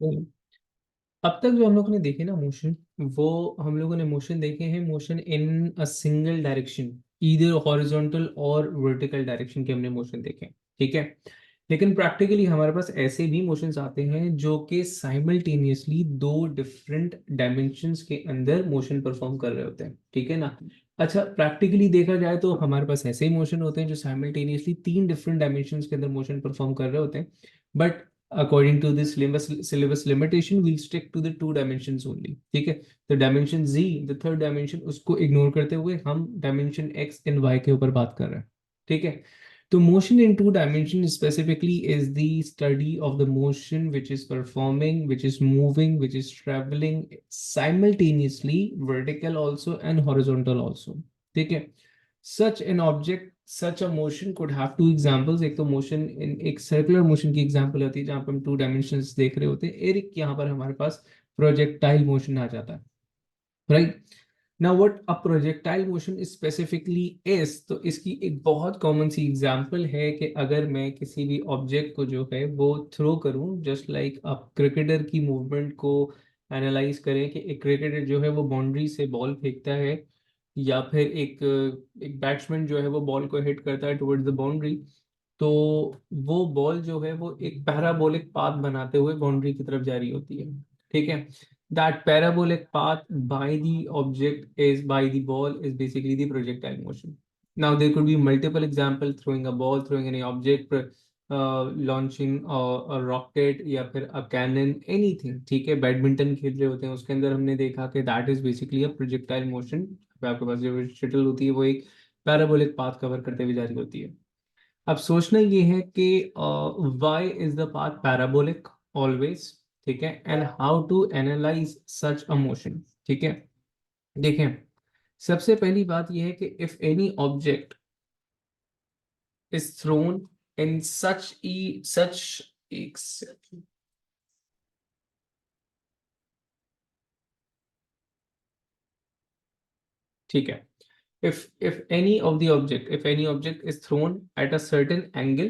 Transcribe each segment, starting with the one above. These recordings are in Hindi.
हम्म। अब तक जो हम लोगों ने देखे ना मोशन, वो हम लोगों ने मोशन देखे हैं motion in a single direction, either horizontal और वर्टिकल डायरेक्शन के हमने मोशन देखे हैं, ठीक है। लेकिन प्रैक्टिकली हमारे पास ऐसे भी मोशंस आते हैं जो कि साइमल्टेनियसली दो डिफरेंट डायमेंशंस के अंदर मोशन परफॉर्म कर रहे होते हैं, ठीक है ना। अच्छा, प्रैक्टिकली देखा जाए तो हमारे पास ऐसे ही मोशन होते हैं जो साइमल्टेनियसली तीन डिफरेंट डायमेंशंस के अंदर मोशन परफॉर्म कर रहे होते हैं, but according to this syllabus limitation we'll stick to the two dimensions only, ठीक है। तो dimension z, the third dimension, उसको इग्नोर करते हुए हम डायमेंशन x एंड y के ऊपर बात कर रहे हैं, ठीक है। तो motion in two dimensions specifically is the study of the motion which is performing, which is moving, which is traveling simultaneously, vertical also and horizontal also, ठीक है। such an object, such a motion could have two examples। एक तो मोशन इन एक सर्कुलर मोशन की एग्जांपल होती है जहां पर हम टू डायमेंशंस देख रहे होते हैं, एक यहाँ पर हमारे पास प्रोजेक्टाइल मोशन आ जाता है, right. Now what a projectile motion specifically is, तो इसकी एक बहुत कॉमन सी एग्जांपल है कि अगर मैं किसी भी ऑब्जेक्ट को जो है वो थ्रो करूं, जस्ट लाइक आप क्रिकेटर की मूवमेंट को एनालाइज करें कि एक क्रिकेटर जो है वो बाउंड्री से बॉल फेंकता है, या फिर एक एक बैट्समैन जो है वो बॉल को हिट करता है टुवर्ड्स द बाउंड्री, तो वो बॉल जो है वो एक पैराबोलिक पाथ बनाते हुए बाउंड्री की तरफ जा रही होती है, ठीक है। that parabolic path by the object is by the ball is basically the projectile motion. Now there could be multiple example, throwing a ball, throwing any object, launching a rocket या फिर a cannon, anything, ठीक है। बैडमिंटन खेल रहे होते हैं उसके अंदर हमने देखा कि that is basically a projectile motion। आपके पास जो शटल होती है वो एक पैराबोलिक पाथ कवर करते हुए जा रही होती है। अब सोचना ये है कि why is the path parabolic always, ठीक है, and how to analyse such a motion, ठीक है। देखें, सबसे पहली बात यह है कि if any object is thrown in such एक ठीक है, if any object is thrown at a certain angle,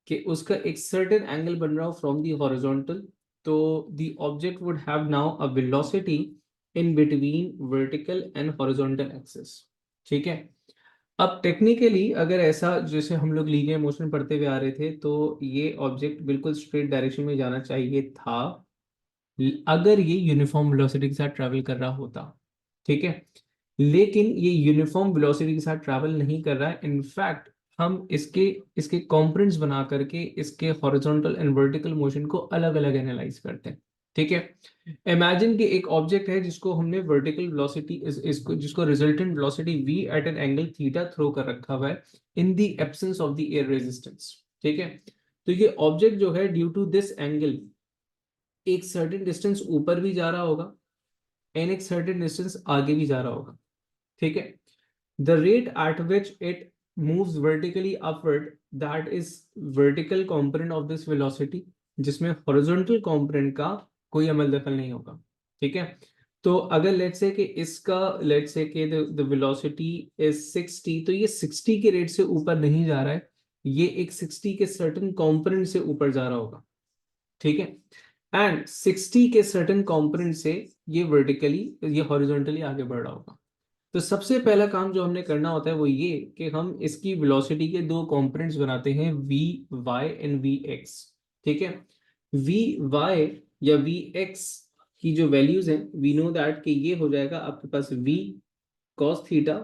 कि उसका एक सर्टेन एंगल बन रहा हो फ्रॉम दी हॉरिजॉन्टल, तो the object would have now a velocity in between vertical and horizontal axis, ठीक है। अब टेक्निकली अगर ऐसा जैसे हम लोग लीनियर मोशन पढ़ते हुए आ रहे थे, तो ये ऑब्जेक्ट बिल्कुल स्ट्रेट डायरेक्शन में जाना चाहिए था अगर ये यूनिफॉर्म वेलोसिटी के साथ ट्रैवल कर रहा होता, ठीक है। लेकिन ये यूनिफॉर्म वेलोसिटी के साथ ट्रैवल नहीं कर रहा है, इनफैक्ट हम इसके इसके कंपोनेंट्स बना करके इसके हॉरिजॉन्टल एंड वर्टिकल मोशन को अलग अलग एनालाइज करते हैं, ठीक है। इमेजिन कि एक ऑब्जेक्ट है जिसको हमने वर्टिकल वेलोसिटी इसको जिसको resultant velocity v at an angle theta throw कर रखा हुआ है in the absence of the air resistance, ठीक है। तो ये ऑब्जेक्ट जो है ड्यू टू दिस एंगल एक सर्टेन डिस्टेंस ऊपर भी जा रहा होगा एंड एक सर्टेन डिस्टेंस आगे भी जा रहा होगा, ठीक है। The rate at which it moves vertically upward, that is vertical component of this velocity, जिसमें हॉरिजॉन्टल कंपोनेंट का कोई अमल दखल नहीं होगा, ठीक है। तो अगर लेट्स से कि इसका लेट्स से कि द वेलोसिटी इज 60, तो ये 60 के रेट से ऊपर नहीं जा रहा है, ये एक 60 के सर्टेन कंपोनेंट से ऊपर जा रहा होगा, ठीक है। एंड 60 के सर्टेन कंपोनेंट से ये वर्टिकली ये हॉरिजॉन्टली आगे बढ़ रहा होगा। तो सबसे पहला काम जो हमने करना होता है वो ये कि हम इसकी वेलोसिटी के दो कंपोनेंट्स बनाते हैं, V Y and V X, ठीक है। वी वाई या वी एक्स की जो वैल्यूज हैं, वी नो दैट कि ये हो जाएगा आपके पास वी कॉस थीटा,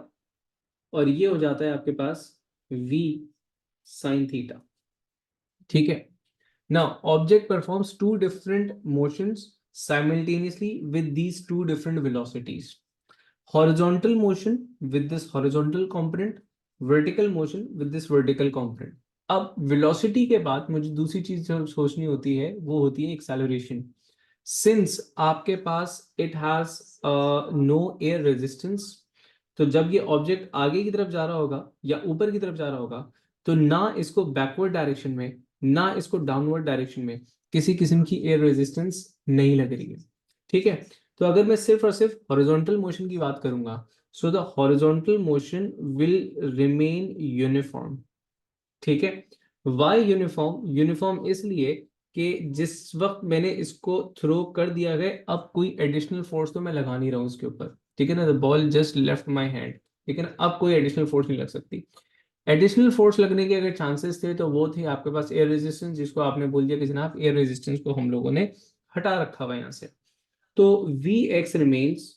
और ये हो जाता है आपके पास वी साइन थीटा, ठीक है। Now, object performs two different motions simultaneously with these two different velocities. Horizontal motion with this horizontal component, vertical motion with this vertical component. अब velocity के बाद मुझे दूसरी चीज जो सोचनी होती है वो होती है acceleration. Since आपके पास it has no air resistance, तो जब ये ऑब्जेक्ट आगे की तरफ जा रहा होगा या ऊपर की तरफ जा रहा होगा, तो ना इसको बैकवर्ड डायरेक्शन में ना इसको डाउनवर्ड डायरेक्शन में किसी किस्म की एयर रेजिस्टेंस नहीं लग रही है, ठीक है। तो अगर मैं सिर्फ और सिर्फ हॉरिजॉन्टल मोशन की बात करूंगा, so the horizontal motion will remain uniform, ठीक है। Y uniform? यूनिफॉर्म इसलिए कि जिस वक्त मैंने इसको थ्रो कर दिया गया, अब कोई एडिशनल फोर्स तो मैं लगा नहीं रहा हूँ उसके ऊपर, ठीक है ना, the ball just left my hand, ठीक है ना, अब कोई एडिशनल फोर्स नहीं लग सकती। एडिशनल फोर्स लगने के अगर चांसेस थे तो वो थे आपके पास एयर रेजिस्टेंस, जिसको आपने बोल दिया कि जनाब एयर रेजिस्टेंस को हम लोगों ने हटा रखा हुआ यहाँ से। तो वी एक्स रिमेन्स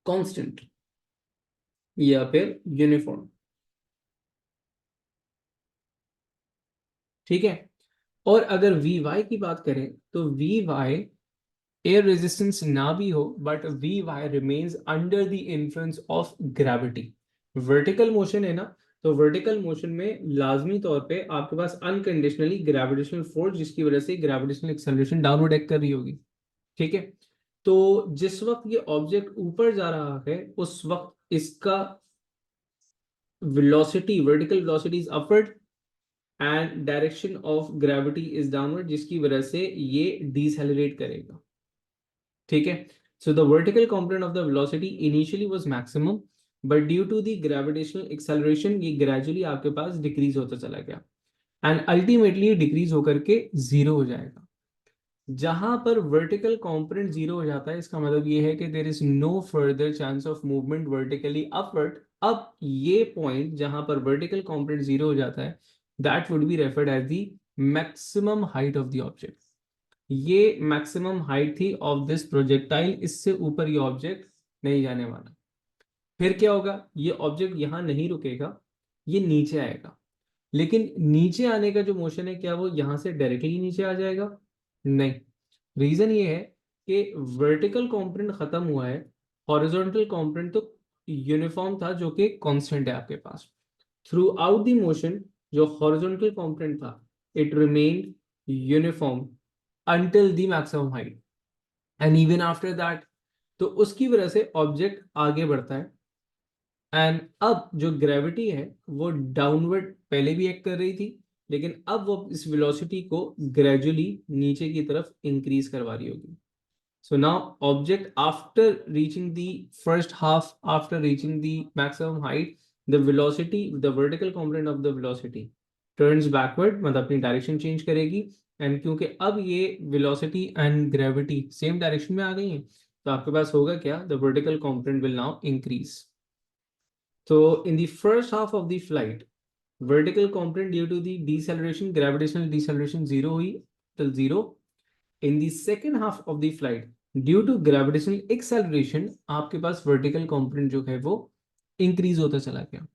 कांस्टेंट या फिर यूनिफॉर्म, ठीक है। और अगर वी वाई की बात करें तो वी वाई एयर रेजिस्टेंस ना भी हो, but V Y remains under the influence of gravity. Vertical motion है ना, तो वर्टिकल मोशन में लाजमी तौर पे आपके पास अनकंडीशनली ग्रेविटेशनल फोर्स, जिसकी वजह से ग्रेविटेशनल एक्सेलरेशन डाउनवर्ड एक्ट कर रही होगी, ठीक है। तो जिस वक्त ये ऑब्जेक्ट ऊपर जा रहा है उस वक्त इसका velocity, vertical velocity is upward and direction of gravity is downward, जिसकी वजह से ये डिसेलरेट करेगा, ठीक है। So the vertical component of the velocity initially was maximum, but due to the gravitational acceleration ये ग्रेजुअली आपके पास डिक्रीज होता चला गया एंड अल्टीमेटली डिक्रीज होकर के जीरो हो जाएगा। जहां पर वर्टिकल कंपोनेंट जीरो हो जाता है, इसका मतलब ये है कि there is no further chance of movement vertically upward. अब ये पॉइंट जहां पर वर्टिकल कंपोनेंट जीरो हो जाता है, that would be referred as the maximum height of the object. ये मैक्सिमम हाइट थी ऑफ दिस प्रोजेक्टाइल, इससे ऊपर ये ऑब्जेक्ट नहीं जाने वाला। फिर क्या होगा, ये ऑब्जेक्ट यहां नहीं रुकेगा, ये नीचे आएगा। लेकिन नीचे आने का जो मोशन है, क्या वो यहां से डायरेक्टली नीचे आ जाएगा? नहीं। रीजन ये है कि वर्टिकल कंपोनेंट खत्म हुआ है, हॉरिजॉन्टल कंपोनेंट तो यूनिफॉर्म था जो कि कांस्टेंट है आपके पास। थ्रू आउट द मोशन जो हॉरिजॉन्टल कंपोनेंट था, it remained uniform until the maximum height and even after that. तो उसकी वजह से ऑब्जेक्ट आगे बढ़ता है एंड अब जो ग्रेविटी है वो डाउनवर्ड पहले भी एक्ट कर रही थी, लेकिन अब वो इस वेलोसिटी को ग्रेजुअली नीचे की तरफ इंक्रीज करवा रही होगी। So now object after reaching the first half, after reaching the maximum height, the velocity, the vertical component of the velocity turns backward, मतलब अपनी डायरेक्शन चेंज करेगी। एंड क्योंकि अब ये velocity and gravity same direction में आ गई हैं, तो आपके पास होगा क्या, the vertical component will now increase. So in the first half of the flight, vertical component due to the deceleration, gravitational deceleration zero हुई till zero. In the second half of the flight, due to gravitational acceleration आपके पास वर्टिकल कंपोनेंट जो है वो इंक्रीज होता चला गया।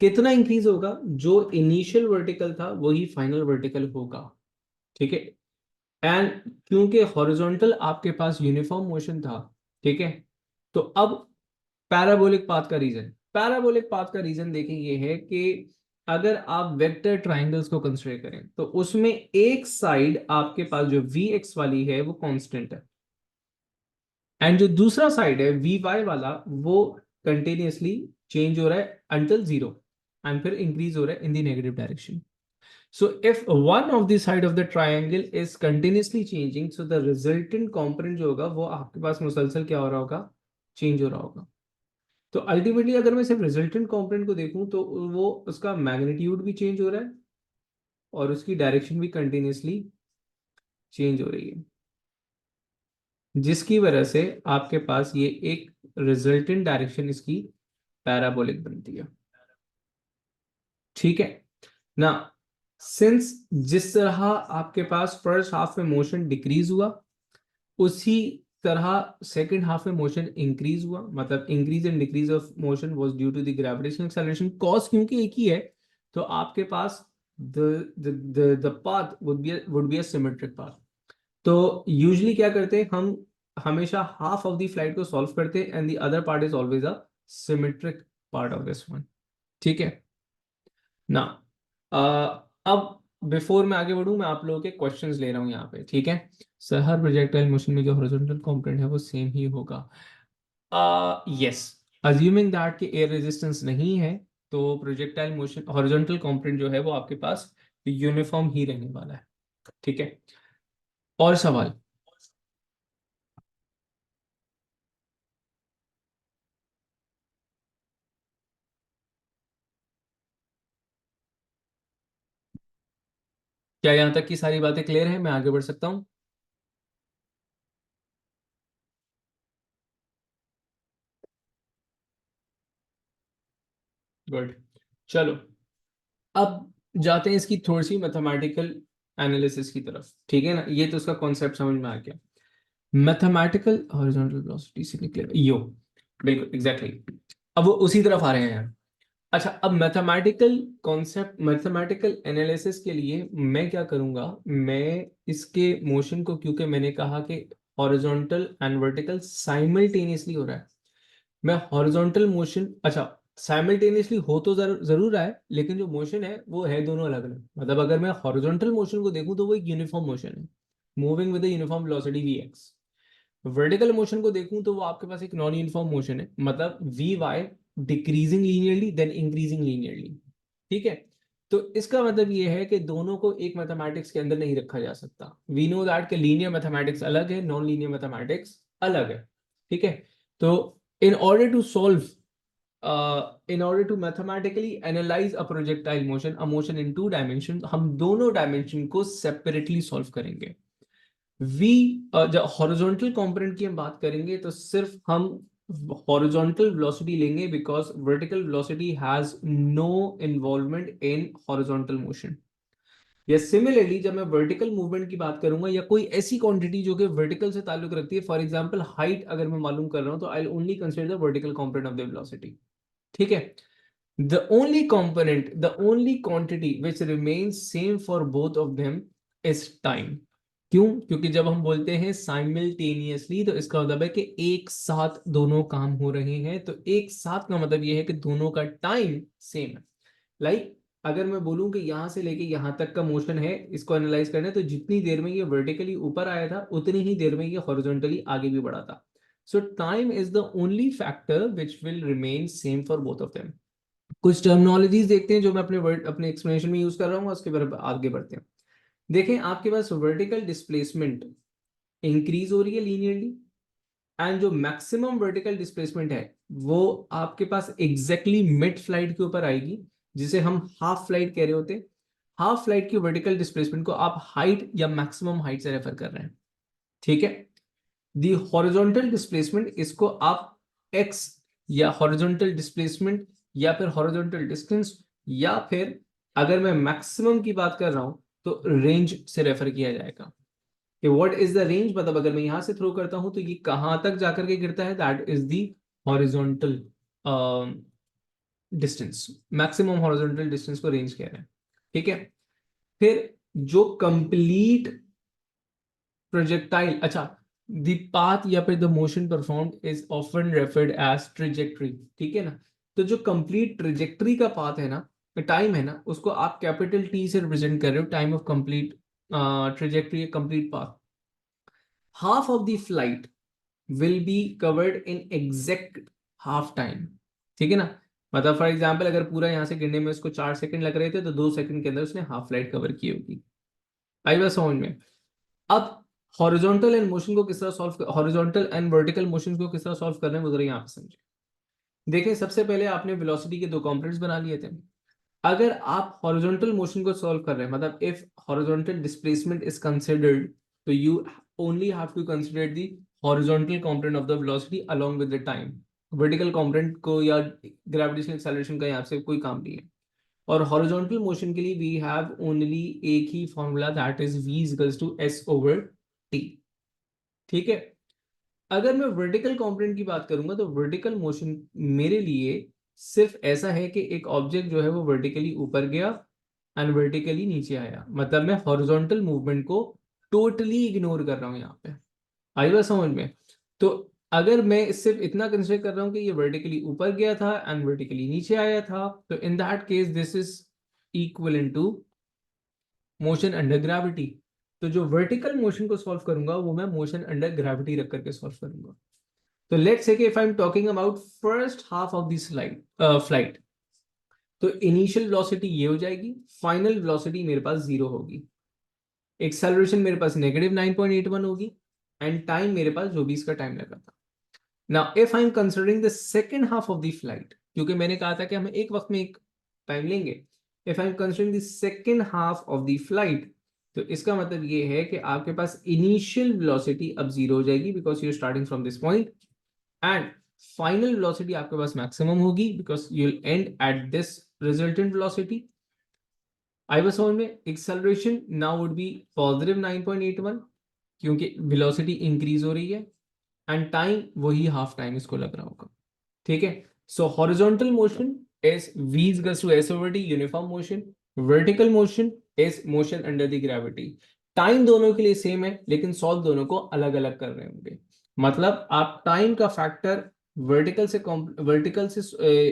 कितना इंक्रीज होगा? जो इनिशियल वर्टिकल था वही फाइनल वर्टिकल होगा, ठीक है। एंड क्योंकि हॉरिजॉन्टल आपके पास यूनिफॉर्म मोशन था, ठीक है, तो अब पैराबोलिक पाथ का रीजन, पैराबोलिक पाथ का रीजन देखें ये है कि अगर आप वेक्टर ट्राइंगल्स को कंसीडर करें तो उसमें एक साइड आपके पास जो वी एक्स वाली है वो कांस्टेंट है, एंड जो दूसरा साइड है वी वाई वाला वो कंटिन्यूअसली चेंज हो रहा है अंटिल जीरो, एंड फिर इंक्रीज हो रहा है in the negative direction. So if one of the side of the triangle is continuously changing, so the resultant component जो होगा वो आपके पास मुसलसल क्या हो रहा होगा, चेंज हो रहा होगा। तो अल्टीमेटली अगर मैं सिर्फ रिजल्टेंट कंपोनेंट को देखूं तो वो उसका मैग्नीट्यूड भी चेंज हो रहा है और उसकी डायरेक्शन भी कंटिन्यूअसली चेंज हो रही है, जिसकी वजह से आपके पास ये एक रिजल्टेंट डायरेक्शन इसकी पैराबोलिक बनती है, ठीक है ना। सिंस जिस तरह आपके पास फर्स्ट हाफ में मोशन डिक्रीज हुआ, उसी तरह सेकंड हाफ में मोशन इंक्रीज हुआ, मतलब increase and decrease of motion was due to the gravitational acceleration. Cause क्योंकि एक ही है, तो आपके पास the path would be a symmetric path. तो यूजुअली क्या करते हैं हम, हमेशा हाफ ऑफ द फ्लाइट को सॉल्व करते हैं and the other part is always a symmetric part of this one, ठीक है ना। अब बिफोर मैं आगे बढ़ूं, मैं आप लोगों के क्वेश्चंस ले रहा हूं यहाँ पे, ठीक है। सर हर प्रोजेक्टाइल मोशन में जो हॉरिजॉन्टल कंपोनेंट है वो सेम ही होगा? यस, अज्यूमिंग दैट कि एयर रेजिस्टेंस नहीं है, तो प्रोजेक्टाइल मोशन हॉरिजॉन्टल कंपोनेंट जो है वो आपके पास यूनिफॉर्म ही रहने वाला है, ठीक है। और सवाल? क्या यहाँ तक की सारी बातें क्लियर है? मैं आगे बढ़ सकता हूँ? गुड। चलो, अब जाते हैं इसकी थोड़ी सी मैथमेटिकल एनालिसिस की तरफ, ठीक है ना? ये तो उसका कॉन्सेप्ट समझ में आ गया। मैथमेटिकल हॉरिजॉन्टल वेलोसिटी से निकले यो, बिल्कुल एग्जैक्टली। अब वो उसी तरफ आ रहे हैं यार। अच्छा, अब मैथमेटिकल कॉन्सेप्ट, मैथमेटिकल एनालिसिस के लिए मैं क्या करूंगा, मैं इसके मोशन को, क्योंकि मैंने कहा कि हॉरिजॉन्टल एंड वर्टिकल साइमल्टेनियसली हो रहा है, मैं हॉरिजॉन्टल मोशन, अच्छा साइमल्टेनियसली हो तो जरूर रहा है, लेकिन जो मोशन है वो है दोनों अलग अलग। मतलब अगर मैं हॉरिजॉन्टल मोशन को देखूं तो वो एक यूनिफॉर्म मोशन है, moving with uniform velocity V X. Vertical motion को देखूं तो वो आपके पास एक नॉन यूनिफॉर्म मोशन है, मतलब V Y decreasing linearly then increasing linearly. ठीक है, तो इसका मतलब ये है कि दोनों को एक मैथमेटिक्स के अंदर नहीं रखा जा सकता। वी नो दैट के लीनियर मैथमेटिक्स अलग है, नॉन लीनियर मैथमेटिक्स अलग है। ठीक है, तो in order to solve in order to mathematically analyze a projectile motion, a motion in two dimensions, हम दोनों डायमेंशन को सेपरेटली सॉल्व करेंगे। वी जब हॉरिजॉन्टल कंपोनेंट की हम बात करेंगे तो सिर्फ हम हॉरिजॉन्टल वेलोसिटी लेंगे, because vertical velocity has no involvement in horizontal motion. या सिमिलरली जब मैं वर्टिकल मूवमेंट की बात करूंगा, या कोई ऐसी क्वांटिटी जो कि वर्टिकल से ताल्लुक रखती है, फॉर एग्जांपल हाइट अगर मैं मालूम कर रहा हूं, तो I only consider the vertical component of the velocity. ठीक है, the only quantity which remains same for both of them is time। क्यों? क्योंकि जब हम बोलते हैं साइमल्टेनियसली तो इसका मतलब है कि एक साथ दोनों काम हो रहे हैं, तो एक साथ का मतलब यह है कि दोनों का टाइम सेम है। लाइक अगर मैं बोलूं कि यहां से लेके यहां तक का मोशन है, इसको एनालाइज करना है, तो जितनी देर में ये वर्टिकली ऊपर आया था उतनी ही देर में ये हॉरिजॉन्टली आगे भी बढ़ा था। सो time is the only factor which will remain same for both of them. कुछ टर्मिनोलॉजीज देखते हैं जो मैं अपने वर्ड अपने एक्सप्लेनेशन में यूज कर रहा हूँ, उसके बाद आगे बढ़ते हैं। देखें, आपके पास वर्टिकल डिस्प्लेसमेंट इंक्रीज हो रही है लीनियरली, एंड जो मैक्सिमम वर्टिकल डिस्प्लेसमेंट है वो आपके पास एग्जैक्टली मिड फ्लाइट के ऊपर आएगी, जिसे हम हाफ फ्लाइट कह रहे होते हैं। हाफ फ्लाइट की वर्टिकल डिस्प्लेसमेंट को आप हाइट या मैक्सिमम हाइट से रेफर कर रहे हैं। ठीक है, दी हॉरिजॉन्टल डिस्प्लेसमेंट, इसको आप एक्स या हॉरिजॉन्टल डिस्प्लेसमेंट या फिर हॉरिजॉन्टल डिस्टेंस, या फिर अगर मैं मैक्सिमम की बात कर रहा हूं तो रेंज से रेफर किया जाएगा कि व्हाट इज द रेंज। मतलब अगर मैं यहां से थ्रो करता हूं तो ये कहां तक जाकर के गिरता है, that is the horizontal distance. Maximum horizontal distance को रेंज कह रहे हैं। ठीक है, फिर जो कंप्लीट प्रोजेक्टाइल, अच्छा, द पाथ या फिर the motion performed is often referred as trajectory. ठीक है ना, तो जो कंप्लीट ट्रेजेक्टरी का पाथ है ना, टाइम है ना, उसको आप कैपिटल टी से रिप्रेजेंट कर रहे हो, time of complete trajectory, complete path. Half of the flight will be covered in exact half time. ठीक है ना, मतलब फॉर एग्जाम्पल अगर पूरा यहाँ से गिरने में उसको 4 सेकंड लग रहे थे, तो 2 सेकंड के अंदर उसने हाफ फ्लाइट कवर की होगी। आई बात समझ में? अब हॉरिजॉन्टल एंड मोशन को किस तरह solve, horizontal and vertical motion को किस तरह सॉल्व कर रहे हैं वो जरा यहाँ पे समझे। देखिए, सबसे पहले आपने वेलोसिटी के दो कंपोनेंट्स बना लिए थे। अगर आप हॉरिजॉन्टल मोशन को सॉल्व कर रहे हैं, मतलब if horizontal displacement is considered, तो you only have to consider the horizontal component of the velocity along with the time. Vertical component को या ग्रेविटेशनल एक्सेलरेशन का यहाँ से कोई काम नहीं है। और हॉरिजॉन्टल मोशन के लिए वी हैव ओनली एक ही formula, that is v equals to s over t। ठीक है, अगर मैं वर्टिकल कंपोनेंट की बात करूंगा तो वर्टिकल मोशन मेरे लिए सिर्फ ऐसा है कि एक ऑब्जेक्ट जो है वो वर्टिकली ऊपर गया एंड वर्टिकली नीचे आया, मतलब मैं हॉरिजॉन्टल मूवमेंट को टोटली इग्नोर कर रहा हूं यहाँ पे। आई बात समझ में? तो अगर मैं सिर्फ इतना कंसिडर कर रहा हूँ कि ये वर्टिकली ऊपर गया था एंड वर्टिकली नीचे आया था, तो in that case this is equal to motion under gravity. तो जो वर्टिकल मोशन को सॉल्व करूंगा वो मैं मोशन अंडर ग्रेविटी रख करके सॉल्व करूंगा। तो let's say if I am talking about first half of this flight, तो इनिशियल वेलोसिटी ये हो जाएगी, फाइनल वेलोसिटी मेरे पास 0 होगी, एक्सेलरेशन मेरे पास -9.81 होगी, एंड टाइम मेरे पास जो भी इसका टाइम लगा था। Now if I am considering the second half of the flight, क्योंकि मैंने कहा था कि हम एक वक्त में एक टाइम लेंगे, if I am considering the second half of the flight, तो इसका मतलब ये है कि आपके पास इनिशियल वेलोसिटी अब जीरो हो जाएगी because you starting from this point, and final velocity आपके पास मैक्सिमम होगी because you will end at this resultant velocity. I बस समझ में, acceleration now would be positive 9.81 क्योंकि वेलोसिटी इंक्रीज हो रही है, एंड टाइम वही हाफ टाइम इसको लग रहा होगा। ठीक है, so horizontal motion is v equals to s over t uniform motion, vertical motion is motion under the gravity. Time दोनों के लिए सेम है लेकिन सॉल्व दोनों को अलग अलग कर रहे होंगे। मतलब आप टाइम का फैक्टर वर्टिकल से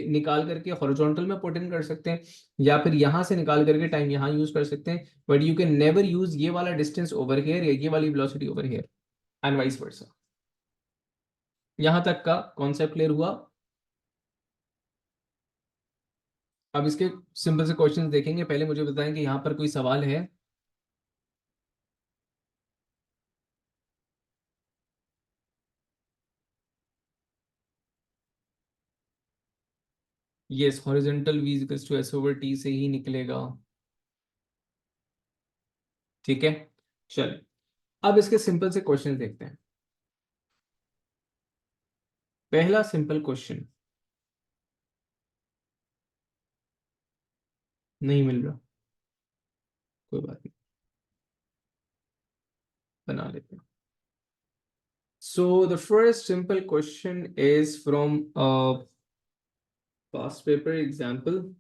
निकाल करके हॉरिजॉन्टल में पुट इन कर सकते हैं, या फिर यहां से निकाल करके टाइम यहां यूज कर सकते हैं, but you can never use ये वाला डिस्टेंस ओवर हियर या ये वाली velocity over here, and vice versa. यहां तक का कॉन्सेप्ट क्लियर हुआ? अब इसके सिंपल से क्वेश्चंस देखेंगे, पहले मुझे बताएं कि यहाँ पर कोई सवाल है? Yes, horizontal v equals to s over t से ही निकलेगा। ठीक है, चल अब इसके सिंपल से क्वेश्चन देखते हैं। पहला सिंपल क्वेश्चन नहीं मिल रहा, कोई बात नहीं, बना लेते हैं। So the first simple question is from past paper example.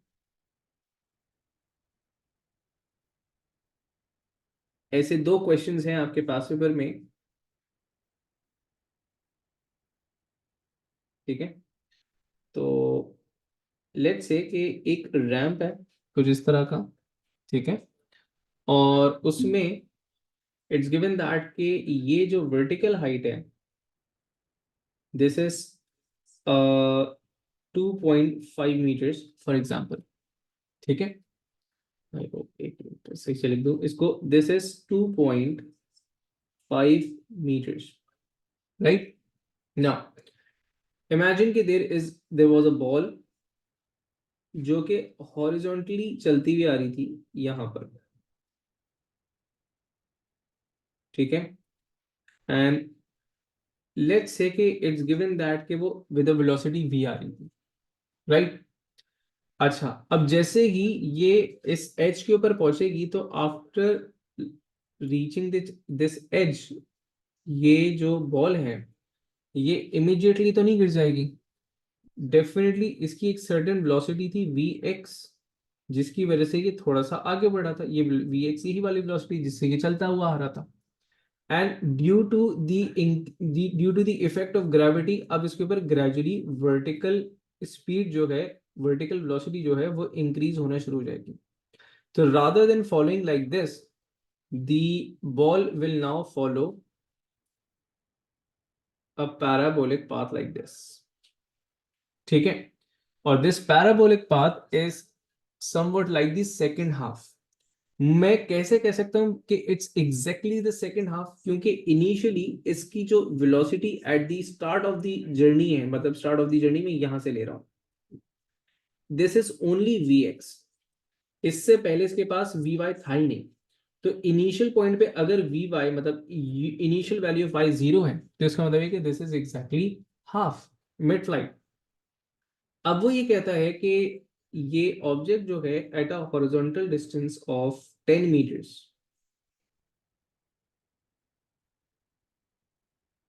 ऐसे दो क्वेश्चंस हैं आपके पास पेपर में। ठीक है, तो लेट्स से कि एक रैंप है कुछ इस तरह का। ठीक है, और उसमें इट्स गिवन दैट कि ये जो वर्टिकल हाइट है this is 2.5 metres for example. ठीक है, आई होप एक मिनट सही से लिख दूं इसको, this is 2.5 metres, right. Now imagine कि देयर वाज अ बॉल जो कि हॉरिजॉन्टली चलती हुई आ रही थी यहां पर। ठीक है, एंड लेट्स से कि इट्स गिवन दैट कि वो विद अ वेलोसिटी v आ रही थी, राइट। अच्छा, अब जैसे ही ये इस एज के ऊपर पहुंचेगी तो आफ्टर रीचिंग दिस एज, ये जो बॉल है ये इमिडिएटली तो नहीं गिर जाएगी। डेफिनेटली इसकी एक सर्टेन वेलोसिटी थी vx, जिसकी वजह से ये थोड़ा सा आगे बढ़ा था। ये vx ही वाली वेलोसिटी जिससे ये चलता हुआ आ रहा था, and due to the effect of gravity अब इसके ऊपर ग्रेजुअली वर्टिकल स्पीड जो है, वर्टिकल वेलोसिटी जो है वो इंक्रीज होना शुरू हो जाएगी। तो rather than following like this, the ball will now follow a parabolic path like this. ठीक है, और this parabolic path is somewhat like the second half. मैं कैसे कह सकता हूं कि it's exactly the second half, क्योंकि इनिशियली इसकी जो velocity at the start of the journey है, मतलब स्टार्ट ऑफ द जर्नी में यहां से ले रहा हूं, दिस इज ओनली vx। इससे पहले इसके पास vy था ही नहीं। तो इनिशियल पॉइंट पे अगर vy मतलब initial value of y zero है तो इसका मतलब है कि this is exactly half mid flight. अब वो ये कहता है कि ये ऑब्जेक्ट जो है at a horizontal distance of 10 metres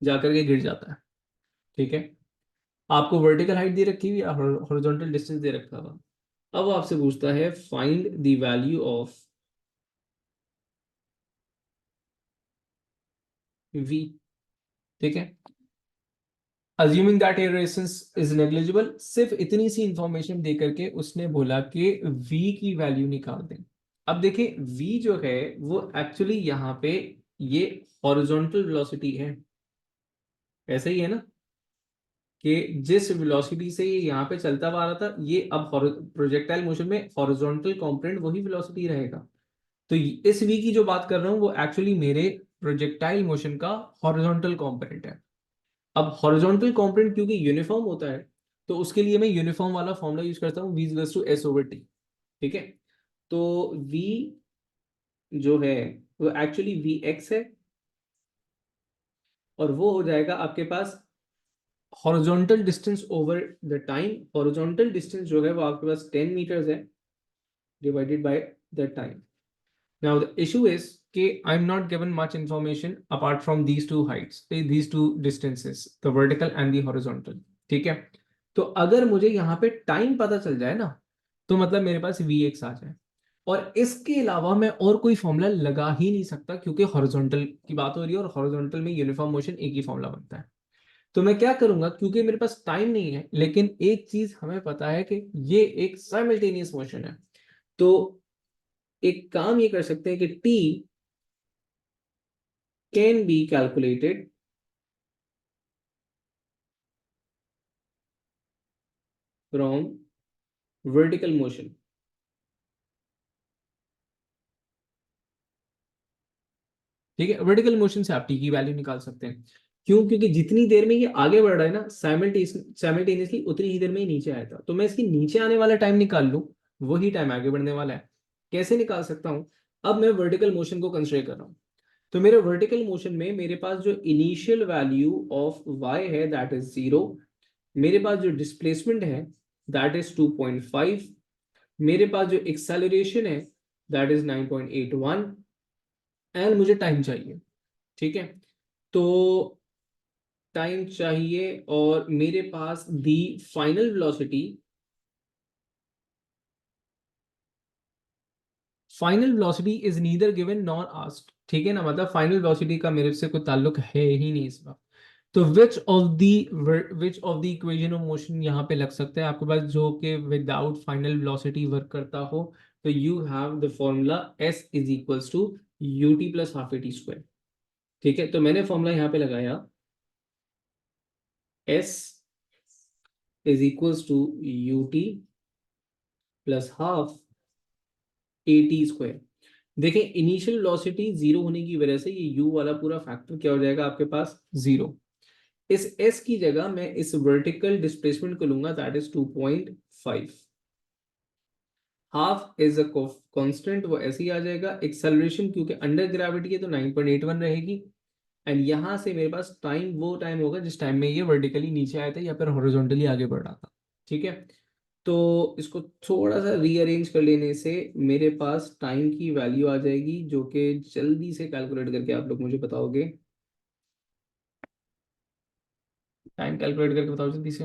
जाकर के गिर जाता है। ठीक है, आपको वर्टिकल हाइट दे रखी हुई या हॉरिजॉन्टल डिस्टेंस दे रखा हुआ। अब वो आपसे पूछता है find the value of v। ठीक है, assuming that air resistance is negligible, सिर्फ इतनी सी इंफॉर्मेशन दे करके उसने बोला कि v की वैल्यू निकाल दें। अब देखिए v जो है वो एक्चुअली यहाँ पे ये हॉरिजॉन्टल वेलोसिटी है, ऐसा ही है ना, कि जिस वेलोसिटी से ये यहाँ पे चलता हुआ आ रहा था ये अब प्रोजेक्टाइल मोशन में हॉरिजॉन्टल कंपोनेंट वही वेलोसिटी रहेगा। तो इस v की जो बात कर रहा हूँ वो एक्चुअली मेरे प्रोजेक्टाइल मोशन का हॉरिजॉन्टल कंपोनेंट है। अब हॉरिजॉन्टल कंपोनेंट क्योंकि यूनिफॉर्म होता है तो उसके लिए मैं यूनिफॉर्म वाला फॉर्मूला यूज करता हूँ v equals to s over t। ठीक है, तो v जो है वो एक्चुअली वी एक्स है, और वो हो जाएगा आपके पास horizontal distance over the time. Horizontal distance जो है वो आपके पास 10 मीटर्स है, divided by the time. Now the issue is कि I'm not given much information apart from these two heights, these two distances, the vertical and the horizontal. ठीक है, तो अगर मुझे यहाँ पे टाइम पता चल जाए ना, तो मतलब मेरे पास वी एक्स आ जाए, और इसके अलावा मैं और कोई फॉर्मूला लगा ही नहीं सकता, क्योंकि हॉरिजॉन्टल की बात हो रही है और हॉरिजॉन्टल में यूनिफॉर्म मोशन एक ही फॉर्मूला बनता है। तो मैं क्या करूंगा, क्योंकि मेरे पास टाइम नहीं है, लेकिन एक चीज हमें पता है कि ये एक साइमल्टेनियस मोशन है, तो एक काम ये कर सकते हैं कि T can be calculated from vertical motion। ठीक है, वर्टिकल मोशन से आप टी की वैल्यू निकाल सकते हैं। क्यों? क्योंकि जितनी देर में ये आगे बढ़ रहा है ना साइमल्टेनियसली, उतनी ही देर में ही नीचे आया था, तो मैं इसकी नीचे आने वाला टाइम निकाल लूं, वही टाइम आगे बढ़ने वाला है। कैसे निकाल सकता हूं? अब मैं वर्टिकल मोशन को कंसिडर कर रहा हूं, तो मेरे वर्टिकल मोशन में मेरे पास जो इनिशियल वैल्यू ऑफ वाई है दैट इज 0, मेरे पास जो डिस्प्लेसमेंट है दैट इज 2.5, मेरे पास जो एक्सेलरेशन है दैट इज 9.81, एंड मुझे टाइम चाहिए। ठीक है, तो टाइम चाहिए, और मेरे पास the final velocity, final velocity is neither given nor asked. ठीक है ना, मतलब फाइनल वेलोसिटी का मेरे से कोई ताल्लुक है ही नहीं इस बार। तो which of the equation of motion यहाँ पे लग सकता है आपके पास, जो कि विदाउट फाइनल वेलोसिटी वर्क करता हो। तो you have the formula S is equals to U T plus half A T square. ठीक है, तो मैंने फॉर्मूला यहाँ पे लगाया, S is equals to U T plus half A T square. देखें, इनिशियल वेलोसिटी जीरो होने की वजह से ये u वाला पूरा फैक्टर क्या हो जाएगा आपके पास, जीरो। इस s की जगह मैं इस वर्टिकल डिस्प्लेसमेंट को लूंगा, that is 2.5। Half is a constant, वो ऐसे ही आ जाएगा। एक्सेलरेशन क्योंकि अंडर ग्रेविटी है तो 9.81 रहेगी, एंड यहां से मेरे पास टाइम वो टाइम होगा जिस टाइम में ये वर्टिकली नीचे आया था या फिर हॉरिजॉन्टली आगे बढ़ रहा था। ठीक है, तो इसको थोड़ा सा रीअरेंज कर लेने से मेरे पास टाइम की वैल्यू आ जाएगी, जो कि जल्दी से कैलकुलेट करके आप लोग मुझे बताओगे। टाइम कैलकुलेट करके बताओ जल्दी से।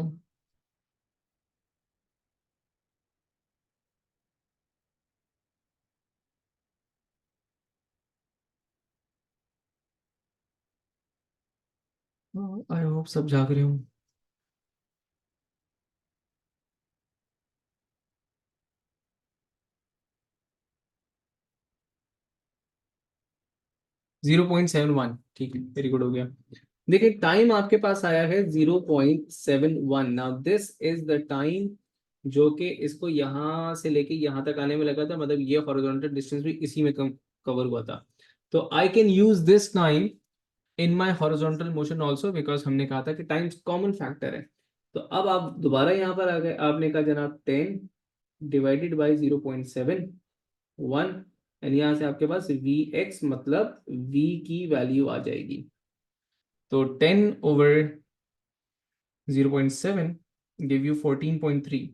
'आई होप सब जाग रहे हो। 0.71, ठीक है, वेरी गुड, हो गया। देखिए, टाइम आपके पास आया है 0.71। Now this is the time जो कि इसको यहां से लेके यहां तक आने में लगा था, मतलब ये हॉरिजॉन्टल डिस्टेंस भी इसी में कवर हुआ था। तो I can use this time in my horizontal motion also, because हमने कहा था कि टाइम कॉमन फैक्टर है। तो अब आप दोबारा यहाँ पर आ गए, आपने कहा जनाब 10 डिवाइडेड बाई 0.71, एंड यहाँ से आपके पास वी एक्स मतलब वी की वैल्यू आ जाएगी। तो 10/0.7 गिव यू 14.3।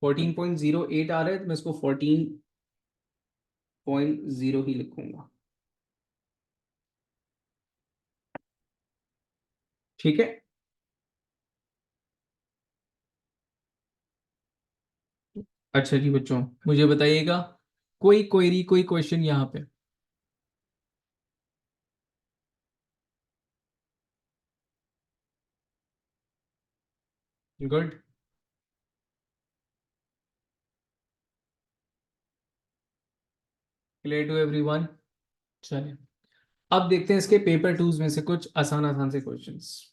14.08 आ रहा है, तो मैं इसको 14.0 ही लिखूंगा। ठीक है, अच्छा जी बच्चों, मुझे बताइएगा कोई क्वेरी, कोई क्वेश्चन यहाँ पे। Good, clear to everyone. चलिए, अब देखते हैं इसके पेपर टूज में से कुछ आसान आसान से क्वेश्चंस।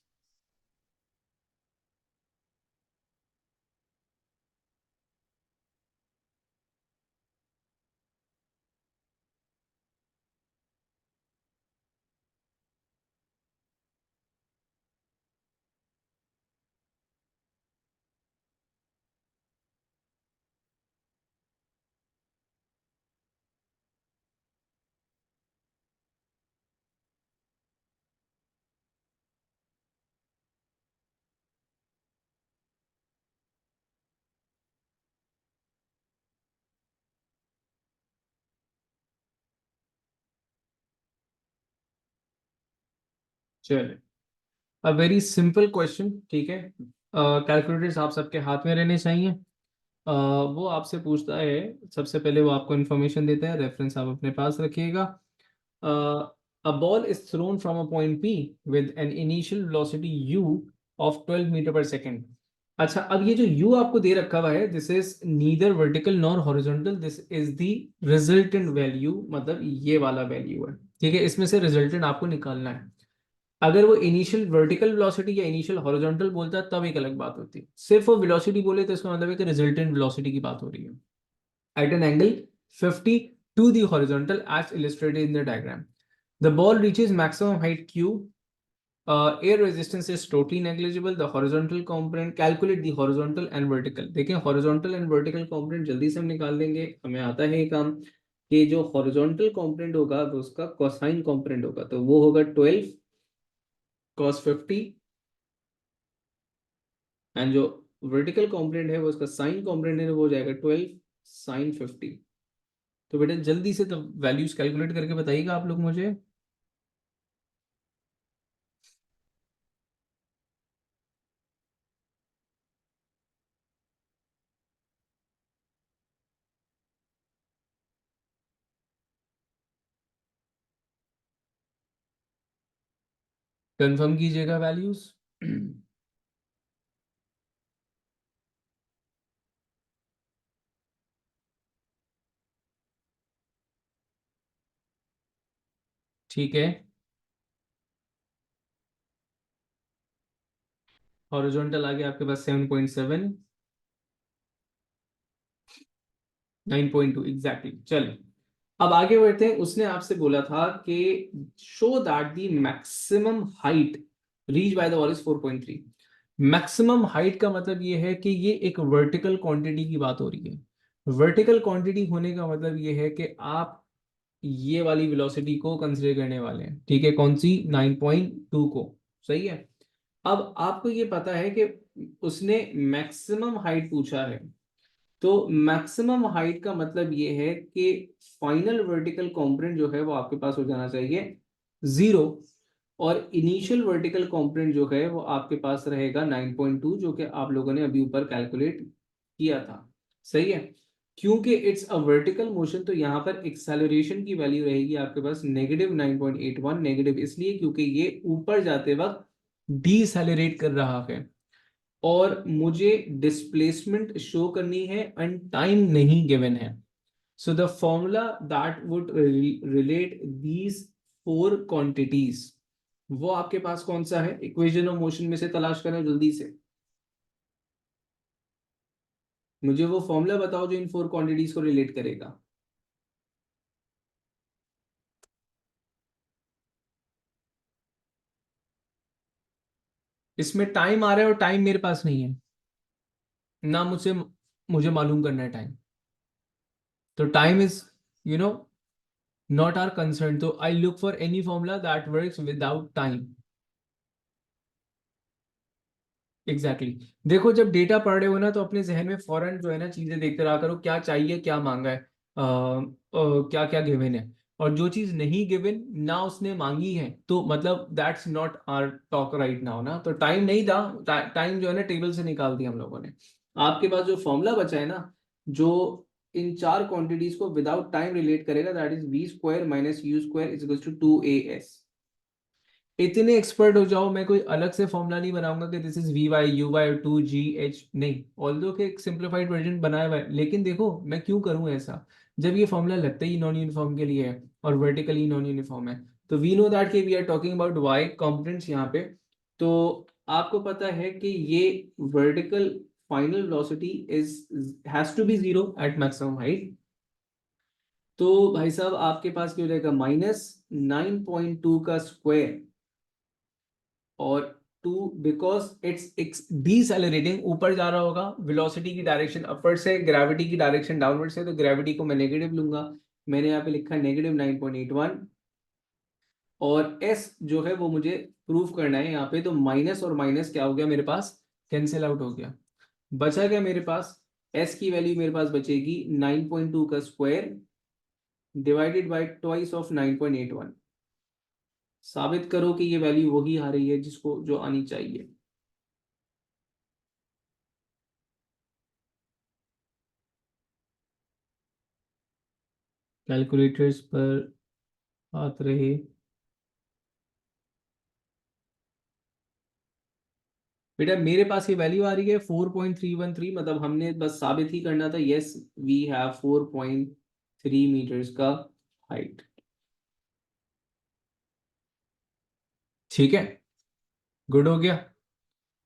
चलिए, अ वेरी सिंपल क्वेश्चन, ठीक है। कैलकुलेटर्स आप सबके हाथ में रहने चाहिए। वो आपसे पूछता है, सबसे पहले वो आपको इन्फॉर्मेशन देता है, रेफरेंस आप अपने पास रखिएगा। A ball is thrown from a point P with an initial velocity u of 12 metre per second. अच्छा, अब ये जो u आपको दे रखा हुआ है, this is neither vertical nor horizontal, this is the resultant value, मतलब ये वाला वैल्यू है, ठीक है। इसमें से रिजल्टेंट आपको निकालना है। अगर वो इनिशियल वर्टिकल वेलोसिटी या इनिशियल हॉरिजॉन्टल बोलता है तब एक अलग बात होती है। सिर्फ वो वेलोसिटी बोले तो इसका मतलब है कि रिजल्टेंट वेलोसिटी की बात हो रही है at an angle 50 to the horizontal as illustrated in the diagram. The ball reaches maximum height q. Air resistance is totally negligible. The horizontal component, calculate the horizontal and vertical. देखें horizontal and vertical component जल्दी से हम निकाल देंगे, हमें आता है ये काम कि जो horizontal component होगा वो उसका cosine component होगा, तो वो होगा 12 cos 50, एंड जो vertical component है वो उसका sin component है, वो हो जाएगा 12 sin 50। तो बेटा जल्दी से तो वैल्यूज कैलकुलेट करके बताइएगा आप लोग मुझे। कंफर्म कीजिएगा वैल्यूज। ठीक है, हॉरिजॉन्टल आ गया आपके पास 7.7, 9.2 एग्जैक्टली। चलिए, अब आगे बढ़ते हैं। उसने आपसे बोला था कि show that the maximum height reach by the wall is 4.3। Maximum height का मतलब ये है कि ये एक वर्टिकल क्वांटिटी की बात हो रही है। वर्टिकल क्वांटिटी होने का मतलब ये है कि आप ये वाली वेलोसिटी को कंसीडर करने वाले हैं, ठीक है। कौन सी? 9.2 को। सही है। अब आपको ये पता है कि उसने मैक्सिमम हाइट पूछा है, तो मैक्सिमम हाइट का मतलब ये है कि फाइनल वर्टिकल कंपोनेंट जो है वो आपके पास हो जाना चाहिए 0, और इनिशियल वर्टिकल कंपोनेंट जो है वो आपके पास रहेगा 9.2, जो कि आप लोगों ने अभी ऊपर कैलकुलेट किया था। सही है। क्योंकि इट्स अ वर्टिकल मोशन, तो यहाँ पर एक्सेलरेशन की वैल्यू रहेगी आपके पास -9.81। नेगेटिव इसलिए क्योंकि ये ऊपर जाते वक्त डीसेलेरेट कर रहा है, और मुझे डिस्प्लेसमेंट शो करनी है एंड टाइम नहीं गिवन है। So the formula that would relate these four quantities, वो आपके पास कौन सा है? इक्वेशन ऑफ मोशन में से तलाश करें जल्दी से। मुझे वो फॉर्मूला बताओ जो इन फोर क्वांटिटीज को रिलेट करेगा। इसमें टाइम आ रहा है और टाइम मेरे पास नहीं है ना, मुझे मालूम करना है टाइम। तो time is, you know, not are concern, तो I look for any formula that works without time. Exactly देखो, जब डेटा पढ़ रहे हो ना तो अपने जहन में फौरन जो है ना चीजें देखते रहा करो, क्या चाहिए, क्या मांगा है, क्या क्या गिवन है। और जो चीज नहीं गिवन ना उसने मांगी है, तो मतलब that's not our talk right now ना। तो टाइम नहीं था, टाइम जो है ना टेबल से निकाल दिया हम लोगों ने। आपके पास जो फॉर्मूला बचा है ना, जो इन चार क्वांटिटीज को विदाउट टाइम रिलेट करेगा, that is v² - u² is equals to 2as। इतने एक्सपर्ट हो जाओ, मैं कोई अलग से फॉर्मूला नहीं बनाऊंगा कि this is vy u 2gh, नहीं। ऑल्दो के एक सिंप्लीफाइड वर्जन बनाया हुआ है, लेकिन देखो मैं क्यों करूं ऐसा, जब ये फॉर्मूला लगता ही नॉन यूनिफॉर्म के लिए है और वर्टिकली नॉन यूनिफॉर्म है। तो वी नो दैट कि we are talking about Y components यहाँ पे। तो आपको पता है कि ये vertical final velocity is has to be 0 at maximum height. तो भाई साहब आपके पास क्या हो जाएगा? -9.2 का स्क्वायर, और 2 बिकॉज इट्स डीसेलरेटिंग, ऊपर जा रहा होगा, वेलोसिटी की डायरेक्शन अपवर्ड से, ग्रेविटी की डायरेक्शन डाउनवर्ड से, तो ग्रेविटी को मैं नेगेटिव लूंगा। मैंने यहाँ पे लिखा -9.81, और s जो है वो मुझे प्रूफ करना है यहाँ पे, तो माइनस और माइनस क्या हो गया मेरे पास? कैंसिल आउट हो गया। बचा क्या मेरे पास? s की वैल्यू मेरे पास बचेगी 9.2 का square divided by twice of 9.81। साबित करो कि ये वैल्यू वही आ रही है जिसको जो आनी चाहिए। कैलकुलेटर्स पर हाथ रहे। बेटा मेरे पास ये वैल्यू आ रही है 4.313, मतलब हमने बस साबित ही करना था, यस वी हैव 4.3 मीटर्स का हाइट। ठीक है, गुड हो गया।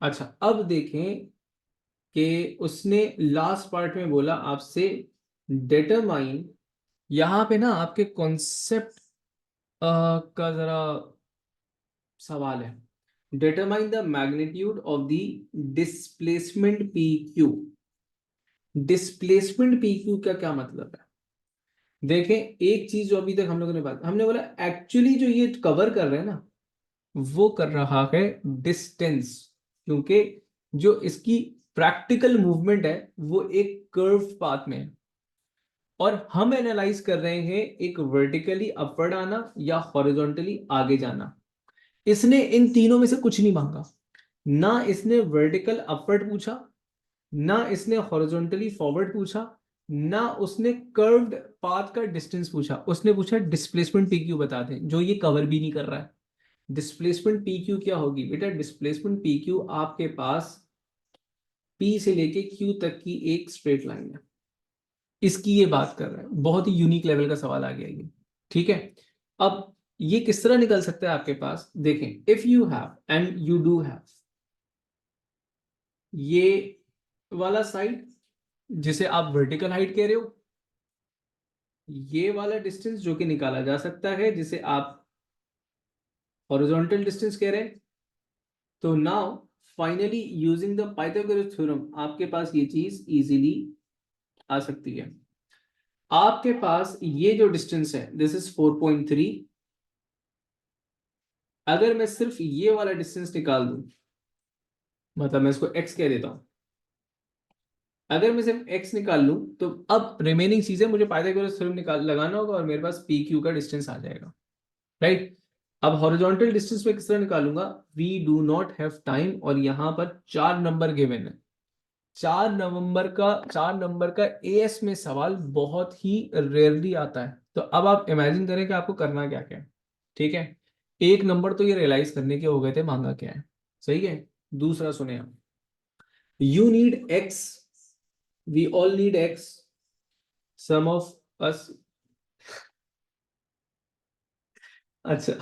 अच्छा अब देखें कि उसने लास्ट पार्ट में बोला आपसे डिटरमाइन, यहां पे ना आपके कॉन्सेप्ट का जरा सवाल है। Determine the magnitude of the displacement P Q. Displacement P Q का क्या मतलब है? देखें एक चीज जो अभी तक हम लोगों ने बात, हमने बोला एक्चुअली जो ये कवर कर रहे हैं ना, वो कर रहा है डिस्टेंस, क्योंकि जो इसकी प्रैक्टिकल मूवमेंट है वो एक कर्व पाथ में है, और हम एनालाइज कर रहे हैं एक वर्टिकली अपवर्ड आना या हॉरिजॉन्टली आगे जाना। इसने इन तीनों में से कुछ नहीं मांगा, ना इसने वर्टिकल अपवर्ड पूछा, ना इसने हॉरिजॉन्टली फॉरवर्ड पूछा, ना उसने कर्व्ड पाथ का डिस्टेंस पूछा। उसने पूछा डिस्प्लेसमेंट पी क्यू बता दें, जो ये कवर भी नहीं कर रहा है। डिस्प्लेसमेंट पी क्यू क्या होगी बेटा? डिस्प्लेसमेंट पी क्यू आपके पास पी से लेके क्यू तक की एक स्ट्रेट लाइन है, इसकी ये बात कर रहा है। बहुत ही यूनिक लेवल का सवाल आ गया ये। ठीक है, अब ये किस तरह निकल सकता है आपके पास? देखें, if you have and you do have ये वाला साइड जिसे आप वर्टिकल हाइट कह रहे हो, ये वाला डिस्टेंस जो कि निकाला जा सकता है जिसे आप हॉरिजॉन्टल डिस्टेंस कह रहे हैं, तो now finally using the Pythagoras theorem आपके पास ये चीज इजीली आ सकती है। आपके पास ये जो डिस्टेंस है दिस इज 4.3, अगर मैं सिर्फ ये वाला डिस्टेंस निकाल दूं, मतलब मैं इसको x कह देता हूं, अगर मैं सिर्फ x निकाल लूं तो अब रिमेनिंग चीजें मुझे पाइथागोरस थ्योरम निकाल लगाना होगा और मेरे पास पी क्यू का डिस्टेंस आ जाएगा, राइट? अब हॉरिजॉन्टल डिस्टेंस में किस तरह निकालूंगा? We do not have time, और यहां पर 4 नंबर गिवन है। 4 नंबर का एएस में सवाल बहुत ही रेयरली आता है। तो अब आप इमेजिन करें कि आपको करना क्या क्या है। ठीक है, 1 नंबर तो ये रियलाइज करने के हो गए थे मांगा क्या है, सही है। दूसरा सुने आप, you need X, we all need X, some of us. अच्छा,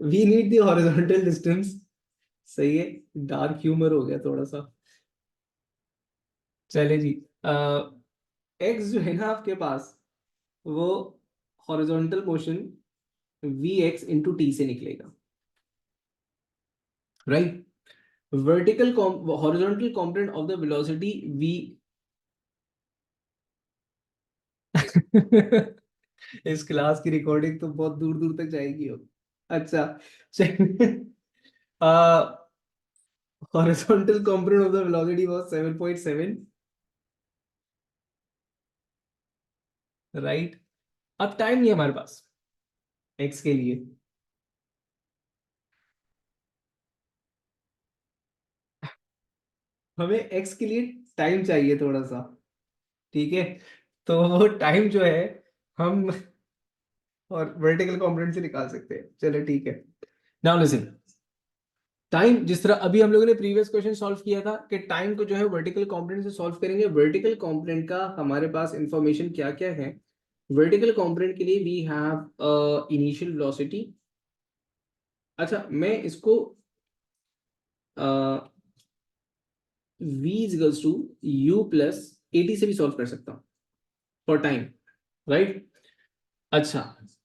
we need the horizontal distance, सही है। डार्क ह्यूमर हो गया थोड़ा सा, चले जी। एक्स जो है ना आपके पास, वो horizontal motion V X into T से निकलेगा, right? Vertical horizontal component of the velocity V इस क्लास की रिकॉर्डिंग तो बहुत दूर दूर तक जाएगी अब। अच्छा horizontal component of the velocity was 7.7, right? अब टाइम नहीं है हमारे पास एक्स के लिए, हमें एक्स के लिए टाइम चाहिए थोड़ा सा, ठीक है? तो वो टाइम जो है हम और वर्टिकल कंपोनेंट से निकाल सकते हैं। चलो ठीक है, नाउ लिसन। टाइम जिस तरह अभी हम लोगों ने प्रीवियस क्वेश्चन सॉल्व किया था कि टाइम को जो है वर्टिकल कंपोनेंट से सॉल्व करेंगे। वर्टिकल कंपोनेंट का हमारे पास इंफॉर्मेशन क्या क्या है? वर्टिकल कंपोनेंट के लिए वी हैव इनिशियल वेलोसिटी। अच्छा मैं इसको v equals to u plus a t से भी सॉल्व कर सकता हूँ फॉर टाइम, राइट? अच्छा,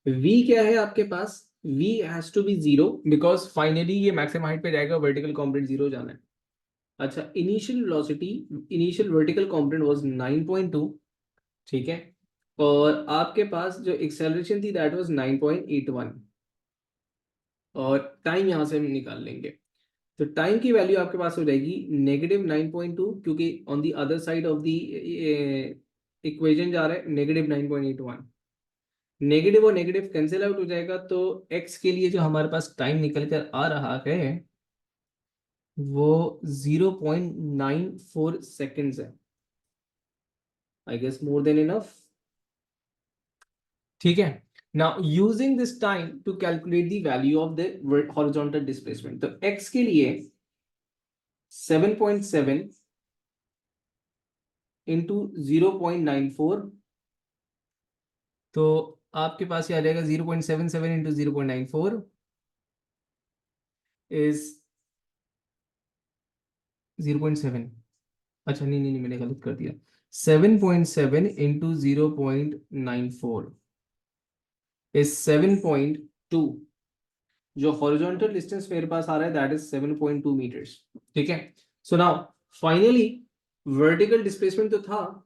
v क्या है आपके पास? v has to be zero because finally ये मैक्सिमम हाइट पे जाएगा, वर्टिकल कंपोनेंट जीरो जाना है। अच्छा, initial velocity, initial vertical component was 9.2, ठीक है, और आपके पास जो एक्सेलरेशन थी दैट वाज 9.81, और टाइम यहां से हम निकाल लेंगे। तो टाइम की वैल्यू आपके पास हो जाएगी -9.2, क्योंकि on the other side of the equation जा रहा है -9.81। नेगेटिव और नेगेटिव कैंसिल आउट हो जाएगा, तो x के लिए जो हमारे पास टाइम निकल कर आ रहा है वो 0.94 सेकेंड्स है। I guess more than enough. ठीक है, now using this time to calculate the value of the horizontal displacement, तो x के लिए 7.7 इंटू 0.94, तो आपके पास ये आ जाएगा 0.77 इंटू 0.94 इज 0.7। अच्छा नहीं नहीं नहीं, मैंने गलत कर दिया। 7.7 इंटू 0.94 इज 7.2। जो हॉरिजॉन्टल डिस्टेंस मेरे पास आ रहा है दैट इज 7.2 मीटर्स। ठीक है, so now finally vertical displacement तो था,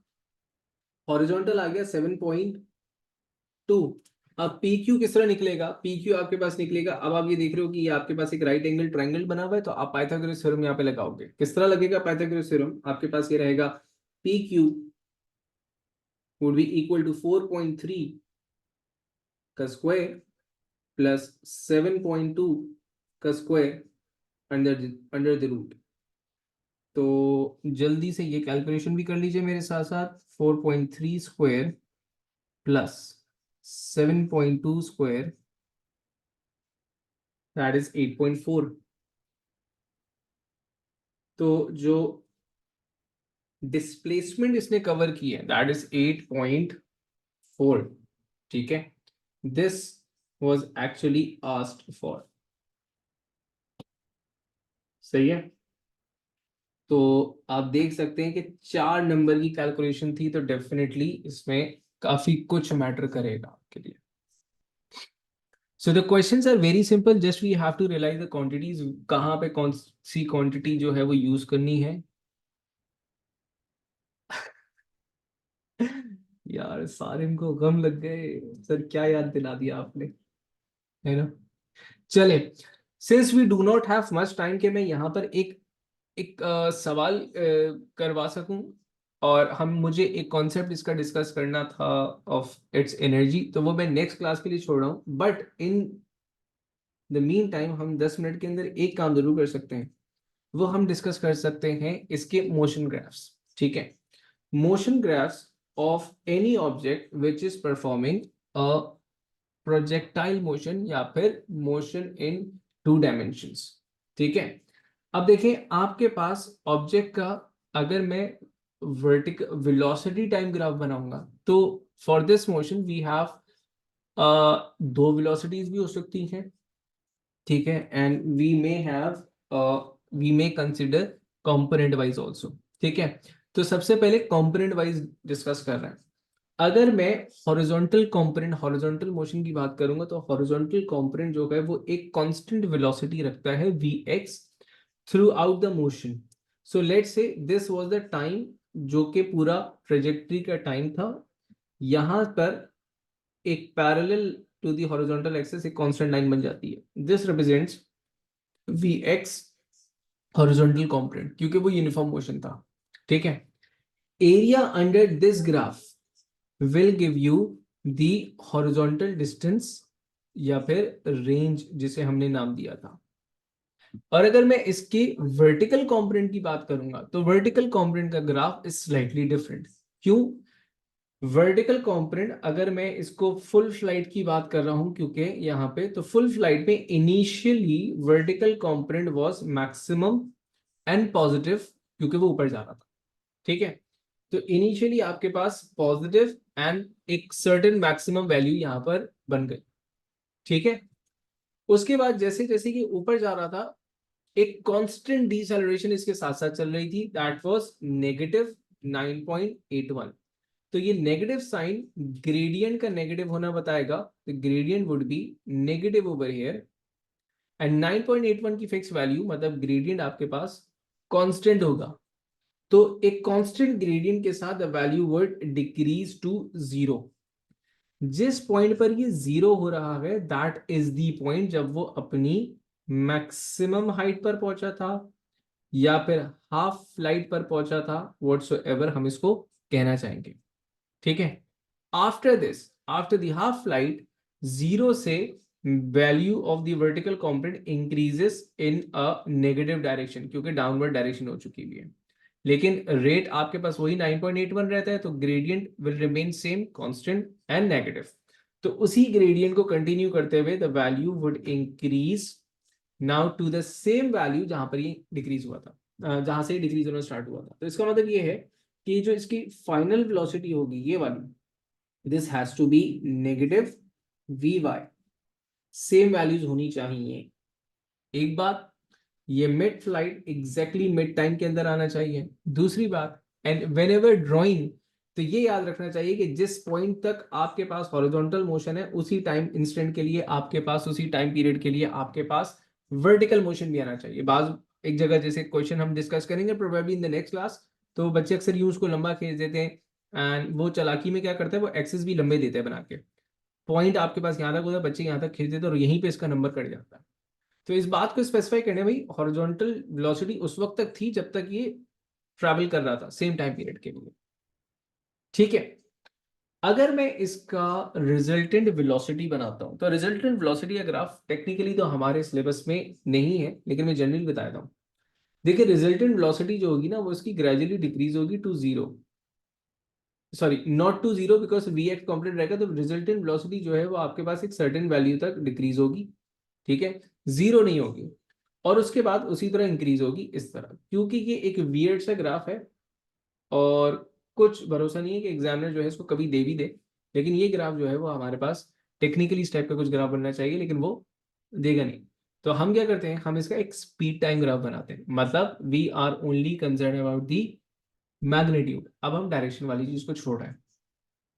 हॉरिजॉन्टल आ गया 7.2। अब पी क्यू किस तरह निकलेगा, पी क्यू आपके पास निकलेगा, अब आप ये देख रहे हो कि ये आपके पास एक राइट एंगल ट्रायंगल बना हुआ है, तो आप पाइथागोरस थ्योरम यहाँ पे लगाओगे। किस तरह लगेगा पाइथागोरस थ्योरम, आपके पास ये रहेगा P Q would be equal to 4.3 का स्क्वायर प्लस 7.2 का स्क्वायर अंडर द रूट। तो जल्दी से ये कैलकुलेशन भी कर लीजिए मेरे साथ साथ। 4.3 square plus 7.2 square that is 8.4। तो जो डिस्प्लेसमेंट इसने कवर की है दैट इज 8.4। ठीक है, this was actually asked for. सही है, तो आप देख सकते हैं कि 4 नंबर की कैलकुलेशन थी, तो डेफिनेटली इसमें काफी कुछ मैटर करेगा आपके लिए। So the questions are very simple, just we have to realise the quantities, कहाँ पे कौन सी क्वांटिटी जो है वो यूज करनी है। यार सारिम को गम लग गए सर, क्या याद दिला दिया आपने, है ना। चले, since we do not have much time के मैं यहाँ पर एक एक सवाल करवा सकूं, और हम मुझे एक कॉन्सेप्ट इसका डिस्कस करना था ऑफ इट्स एनर्जी, तो वो मैं नेक्स्ट क्लास के लिए छोड़ रहा हूँ। But in the mean time हम 10 मिनट के अंदर एक काम जरूर कर सकते हैं, वो हम डिस्कस कर सकते हैं इसके मोशन ग्राफ्स। ठीक है, motion graphs of any object which is performing a projectile motion या फिर मोशन इन 2 डायमेंशंस। ठीक है, अब देखिए आपके पास ऑब्जेक्ट का, अगर मैं वर्टिकल वेलोसिटी टाइम ग्राफ बनाऊंगा, तो for this motion we have 2 velocities भी हो सकती हैं। ठीक है, and we may consider component wise also. ठीक है, तो सबसे पहले कंपोनेंट वाइज डिस्कस कर रहे हैं। अगर मैं हॉरिजॉन्टल मोशन की बात करूंगा, तो हॉरिजॉन्टल कंपोनेंट जो है वो एक कांस्टेंट वेलोसिटी रखता है vx through out the motion. So let's say this was the time, जो कि पूरा ट्रेजेक्टरी का टाइम था। यहां पर एक parallel to the horizontal axis एक कांस्टेंट लाइन बन जाती है, this represents vx horizontal component, क्योंकि वो यूनिफॉर्म मोशन था। ठीक है, area under this graph will give you the horizontal distance या फिर रेंज जिसे हमने नाम दिया था। और अगर मैं इसके वर्टिकल कंपोनेंट की बात करूंगा, तो वर्टिकल कंपोनेंट का ग्राफ इज स्लाइटली डिफरेंट। क्यों वर्टिकल कंपोनेंट, अगर मैं इसको फुल फ्लाइट की बात कर रहा हूं, क्योंकि यहाँ पे तो फुल फ्लाइट में initially vertical component was maximum and positive, क्योंकि वो ऊपर जा रहा था। ठीक है, तो इनिशियली आपके पास पॉजिटिव एंड एक सर्टेन मैक्सिमम वैल्यू यहाँ पर बन गई। ठीक है, उसके बाद जैसे जैसे कि ऊपर जा रहा था, एक कांस्टेंट डिसेलरेशन इसके साथ साथ चल रही थी, दैट वाज नेगेटिव 9.81। तो ये नेगेटिव साइन ग्रेडियंट का नेगेटिव होना बताएगा, तो gradient would be negative over here, and 9.81 की फिक्स वैल्यू मतलब ग्रेडियंट आपके पास कांस्टेंट होगा। तो एक कांस्टेंट ग्रेडियंट के साथ the value would decrease to 0। जिस पॉइंट पर ये 0 हो रहा है दैट इज द पॉइंट जब वो अपनी मैक्सिमम हाइट पर पहुंचा था, या फिर हाफ फ्लाइट पर पहुंचा था, व्हाटसोएवर हम इसको कहना चाहेंगे। ठीक है, after this after the half flight 0 से value of the vertical component increases in a negative direction, क्योंकि डाउनवर्ड डायरेक्शन हो चुकी है, लेकिन रेट आपके पास वही 9.81 रहता है, तो gradient will remain same, constant and negative. तो उसी ग्रेडियंट को कंटिन्यू करते हुए the value would increase now to the same value जहां पर ये डिक्रीज हुआ था, जहां से डिक्रीज होना स्टार्ट हुआ था। तो इसका मतलब ये है कि जो इसकी फाइनल वेलोसिटी होगी ये वाली, this has to be negative v y, same values होनी चाहिए। एक बात, ये mid flight exactly mid time के अंदर आना चाहिए। दूसरी बात, एंड वेन एवर ड्रॉइंग, तो ये याद रखना चाहिए कि जिस पॉइंट तक आपके पास हॉरिजॉन्टल मोशन है उसी टाइम इंस्टेंट के लिए आपके पास, उसी टाइम पीरियड के लिए आपके पास वर्टिकल मोशन भी आना चाहिए। बाज एक जगह जैसे क्वेश्चन हम डिस्कस करेंगे probably in the next class, तो बच्चे अक्सर यूं उसको लंबा खींच देते हैं, एंड वो चालाकी में क्या करते हैं, वो एक्सेस भी लंबे देते हैं बना के, पॉइंट आपके पास यहाँ तक होता है, बच्चे यहाँ तक खींच देते हैं और यहीं पे इसका नंबर कट जाता है। तो इस बात को स्पेसिफाई करने, भाई हॉरिजॉन्टल वेलोसिटी उस वक्त तक थी जब तक ये ट्रैवल कर रहा था सेम टाइम पीरियड के लिए, ठीक है। अगर मैं इसका रिजल्टेंट वेलोसिटी बनाता हूं, तो रिजल्टेंट वेलोसिटी का ग्राफ टेक्निकली तो हमारे सिलेबस में नहीं है, लेकिन मैं जनरली बता देता हूं। देखिए रिजल्टेंट वेलोसिटी जो होगी ना, वो इसकी ग्रेजुअली डिक्रीज होगी to zero, sorry not to zero, because v x complete रहेगा, तो रिजल्टेंट वेलोसिटी जो है वो आपके पास एक सर्टेन वैल्यू तक डिक्रीज होगी, ठीक है, जीरो नहीं होगी, और उसके बाद उसी तरह इंक्रीज होगी इस तरह, क्योंकि ये एक वियर्ड सा ग्राफ है और कुछ भरोसा नहीं है कि एग्जामिनर जो है इसको कभी दे भी दे, लेकिन ये ग्राफ जो है वो हमारे पास टेक्निकली इस टाइप का कुछ ग्राफ बनना चाहिए, लेकिन वो देगा नहीं। तो हम क्या करते हैं, हम इसका एक स्पीड टाइम ग्राफ बनाते हैं, मतलब we are only concern about the magnitude. अब हम डायरेक्शन वाली चीज को छोड़ रहे हैं,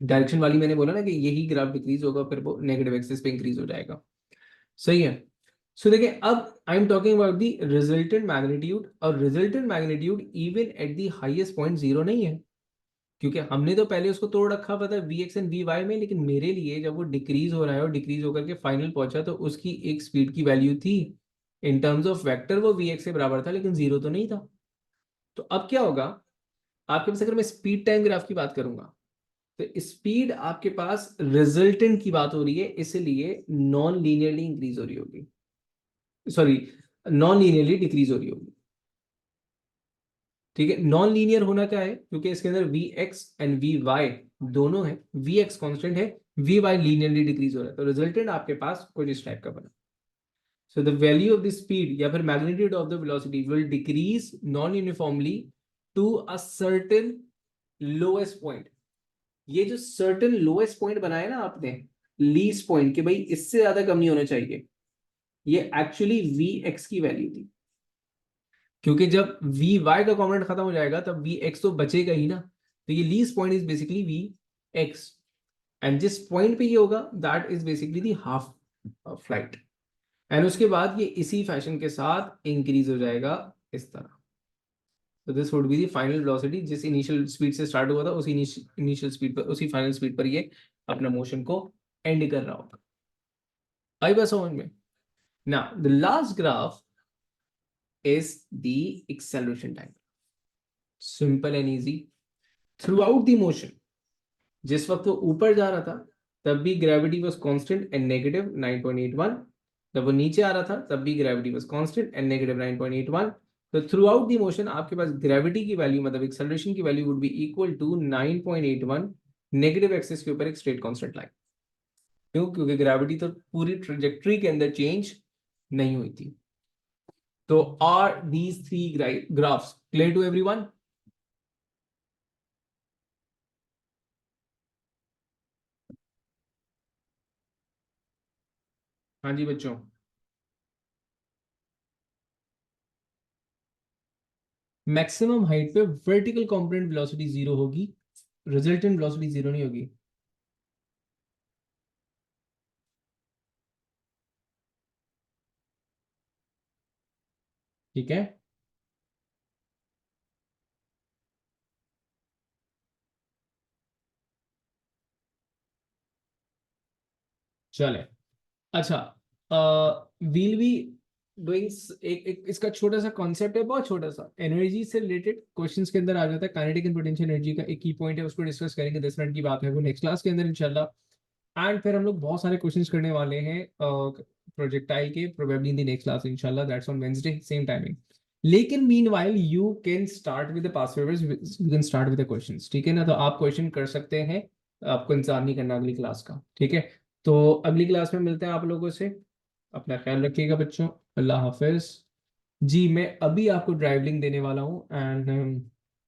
डायरेक्शन वाली मैंने बोला ना कि यही ग्राफ डिक्रीज होगा, फिर वो नेगेटिव एक्सिस पे इंक्रीज हो जाएगा, सही है। सो देखिए, अब I am talking about the resultant magnitude, और resultant magnitude even at the highest point zero नहीं है, क्योंकि हमने तो पहले उसको तोड़ रखा पता v x and v y में, लेकिन मेरे लिए जब वो डिक्रीज हो रहा है और डिक्रीज होकर के फाइनल पहुंचा, तो उसकी एक स्पीड की वैल्यू थी इन टर्म्स ऑफ वेक्टर, वो वी एक्स से बराबर था, लेकिन जीरो तो नहीं था। तो अब क्या होगा आपके पास, अगर मैं स्पीड टाइम ग्राफ की बात करूंगा, तो स्पीड आपके पास रिजल्टेंट की बात हो रही है, इसलिए नॉन लीनियरली इंक्रीज हो रही होगी, सॉरी नॉन लीनियरली डिक्रीज हो रही होगी, ठीक है। नॉन लीनियर होना क्या है, क्योंकि इसके अंदर v x and v y दोनों है, वी एक्स कॉन्स्टेंट है, वी वाई लीनियरली डिक्रीज हो रहा है, तो रिजल्टेंट आपके पास कुछ इस टाइप का बना। So the value of the speed या फिर magnitude of the velocity will decrease non uniformly to a certain lowest point. ये जो सर्टेन लोएस्ट पॉइंट बनाया ना आपने, लीस्ट पॉइंट, कि भाई इससे ज्यादा कम नहीं होना चाहिए, ये एक्चुअली वी एक्स की वैल्यू थी, क्योंकि जब वी वाई का कॉम्पोनेंट खत्म हो जाएगा तब वी एक्स तो बचेगा ही ना, तो ये least point is basically v x, and जिस पॉइंट पे ये होगा that is basically the half flight, and उसके बाद ये इसी फैशन के साथ इंक्रीज हो जाएगा इस तरह। तो this would be the final velocity, जिस इनिशियल स्पीड से स्टार्ट हुआ था उसी इनिशियल स्पीड पर, उसी फाइनल स्पीड पर ये अपना मोशन को एंड कर रहा होगा। आई बात समझ में? Now the last graph is the acceleration time. Simple and easy. Throughout the motion, जिस वक्त वो ऊपर जा रहा था तब भी gravity was constant and negative 9.81, जब वो नीचे आ रहा था तब भी gravity was constant and negative 9.81। तो थ्रू आउट दी मोशन आपके पास ग्रेविटी की वैल्यू, मतलब एक्सेलरेशन की value would be equal to 9.81 negative axis के ऊपर एक स्ट्रेट कॉन्स्टेंट लाइन। क्यों? क्योंकि ग्रेविटी तो पूरी ट्रेजेक्ट्री के अंदर चेंज नहीं हुई थी। तो are these three graphs clear to everyone? हाँ जी बच्चों, मैक्सिमम हाइट पे वर्टिकल कंपोनेंट वेलोसिटी जीरो होगी, रिजल्टेंट वेलोसिटी जीरो नहीं होगी। ठीक है, चले। अच्छा, वील बी डूइंग एक इसका छोटा सा कॉन्सेप्ट है, बहुत छोटा सा, एनर्जी से रिलेटेड क्वेश्चंस के अंदर आ जाता है, काइनेटिक एंड पोटेंशियल एनर्जी का एक की पॉइंट है, उसको डिस्कस करेंगे, 10 मिनट की बात है वो, नेक्स्ट क्लास के अंदर इंशाल्लाह। एंड फिर हम लोग बहुत सारे क्वेश्चंस करने वाले हैं प्रोजेक्टाइल के, probably in the next class इंशाल्लाह, that's on Wednesday same timing. लेकिन meanwhile you can start with the past papers, you can start with the questions, ठीक है ना? तो आप क्वेश्चन कर सकते हैं, आपको इंतजार नहीं करना अगली क्लास का, ठीक है? तो अगली क्लास में मिलते हैं आप लोगों से, अपना ख्याल रखिएगा बच्चों, अल्लाह हाफिज। जी मैं अभी आपको ड्राइव लिंक देने वाला हूँ, एंड